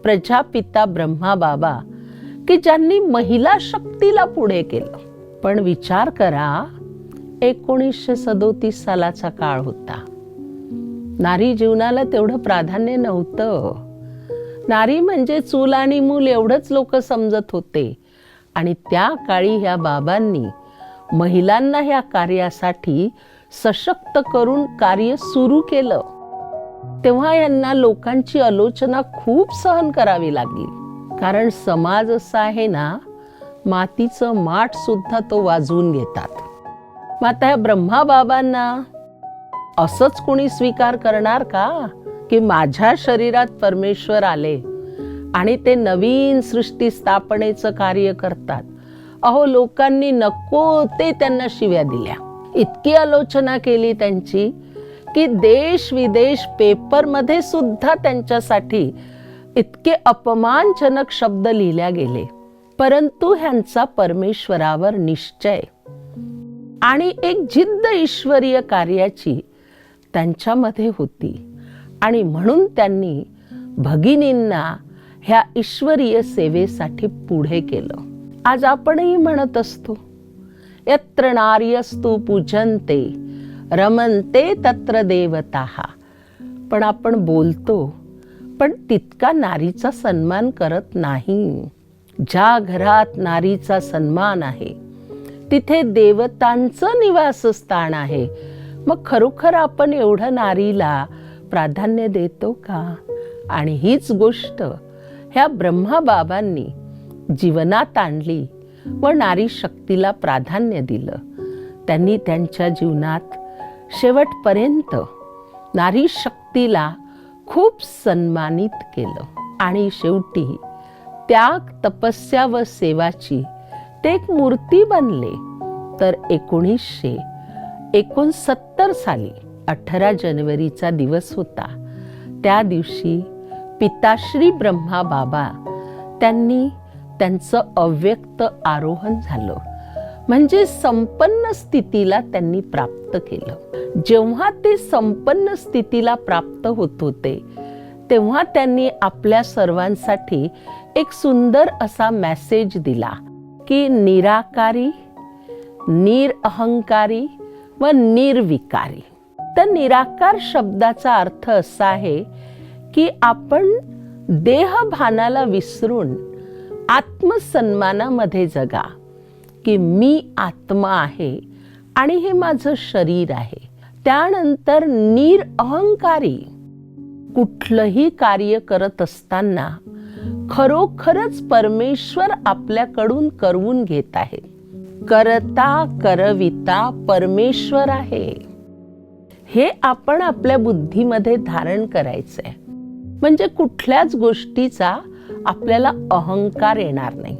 प्रजापिता ब्रह्मा बाबा की ज्यांनी महिला शक्तीला पुढे केलं. पण विचार करा, 1937 सालाचा काळ होता. नारी जीवनाला तेवढं प्राधान्य नव्हतं. नारी म्हणजे चूल आणि मूल एवढंच लोक समजत होते. आणि त्या काळी ह्या बाबांनी महिलांना ह्या कार्यासाठी सशक्त करून कार्य सुरू केलं. तेव्हा यांना लोकांची आलोचना खूप सहन करावी लागली. कारण समाज असा आहे ना, मातीचं माठ सुद्धा तो वाजवून घेतात. मग आता ह्या ब्रह्मा बाबांना असंच कोणी स्वीकार करणार का की माझ्या शरीरात परमेश्वर आले आणि ते नवीन सृष्टी स्थापनेचं कार्य करतात? अहो, लोकांनी नको ते त्यांना शिव्या दिल्या. इतकी आलोचना केली त्यांची की देश विदेश पेपरमध्ये सुद्धा त्यांच्यासाठी इतके अपमानजनक शब्द लिहिल्या गेले. परंतु ह्यांचा परमेश्वरावर निश्चय आणि एक जिद्द ईश्वरीय कार्याची त्यांच्यामध्ये होती. आणि म्हणून त्यांनी भगिनींना ह्या ईश्वरीय सेवेसाठी पुढे केलं. आज आपणही म्हणत असतो, यत्र नार्यस्तु पूजन्ते रमन्ते तत्र देवताः. पण आपण बोलतो, पण तितका नारीचा सन्मान करत नाही. ज्या घरात नारीचा सन्मान आहे तिथे देवतांचं निवासस्थान आहे. मग खरोखर आपण एवढं नारीला प्राधान्य देतो का? आणि हीच गोष्ट ह्या ब्रह्मा बाबांनी जीवनात आणली व नारी शक्तीला प्राधान्य दिलं. त्यांनी त्यांच्या जीवनात शेवटपर्यंत नारी शक्तीला खूप सन्मानित केलं. आणि शेवटी त्याग, तपस्या व सेवाची ते एक मूर्ती बनले. तर 1969 साली 18 जानेवारीचा दिवस होता. त्या दिवशी पिताश्री ब्रह्मा बाबा त्यांनी त्यांचं अव्यक्त आरोहण झालं. म्हणजे संपन्न स्थितीला त्यांनी प्राप्त केलं. जेव्हा ते संपन्न स्थितीला प्राप्त होत होते तेव्हा त्यांनी आपल्या सर्वांसाठी एक सुंदर असा मेसेज दिला की निराकारी, निरअहंकारी व निर्विकारी. तर निराकार शब्दाचा अर्थ असा आहे की आपण देहभानाला विसरून आत्मसन्मानामध्ये जगा की मी आत्मा आहे आणि हे माझं शरीर आहे. त्यानंतर निरअहंकारी, कुठलंही कार्य करत असताना खरोखरच परमेश्वर आपल्याकडून करवून घेत आहे. करता करविता परमेश्वर आहे. हे आपण आपल्या बुद्धीमध्ये धारण करायचंय. म्हणजे कुठल्याच गोष्टीचा आपल्याला अहंकार येणार नाही.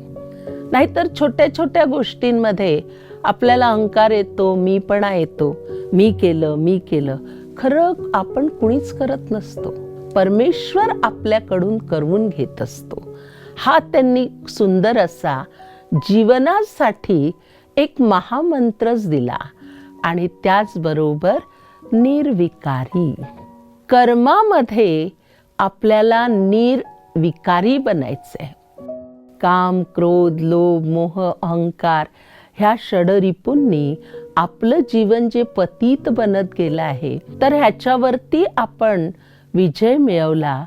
नाहीतर छोट्या छोट्या गोष्टींमध्ये आपल्याला अहंकार येतो, मीपणा येतो. मी केलं. खरं आपण कुणीच करत नसतो. परमेश्वर आपल्याकडून करवून घेत असतो. हा त्यांनी सुंदर असा जीवनासाठी एक महामंत्रच दिला. आणि त्याचबरोबर निर्विकारी, कर्मामध्ये आपल्याला निर्विकारी बनायचंय. काम, क्रोध, लोभ, मोह, अहंकार ह्या षडरिपूंनी आपलं जीवन जे पतित बनत गेलं आहे, तर ह्याच्यावरती आपण विजय मिळवला,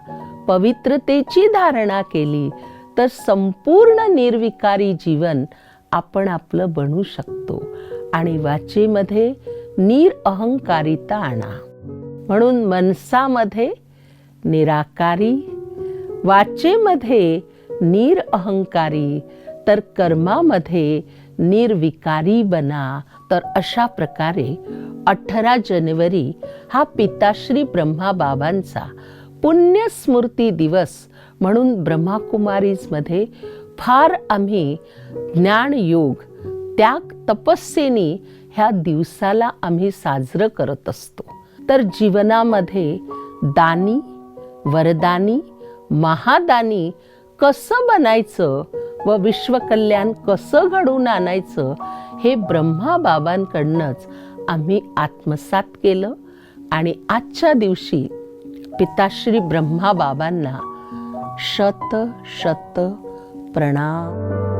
पवित्रतेची धारणा केली, तर संपूर्ण निर्विकारी जीवन आपण आपलं बनवू शकतो. आणि वाचेमध्ये निरअहंकारिता आणा. म्हणून मनसामध्ये निराकारी, वाचेमध्ये निरअहंकारी, तर कर्मामध्ये निर्विकारी बना. तर अशा प्रकारे 18 जानेवारी हा पिताश्री ब्रह्मा बाबांचा पुण्यस्मृती दिवस म्हणून ब्रह्माकुमारीजमध्ये फार आम्ही ज्ञानयोग, त्याग, तपस्येने ह्या दिवसाला आम्ही साजरं करत असतो. तर जीवनामध्ये दानी, वरदानी, महादानी कसं बनायचं व विश्वकल्याण कसं घडवून आणायचं हे ब्रह्मा बाबांकडनंच आम्ही आत्मसात केलं. आणि आजच्या दिवशी पिताश्री ब्रह्मा बाबांना शत शत प्रणाम.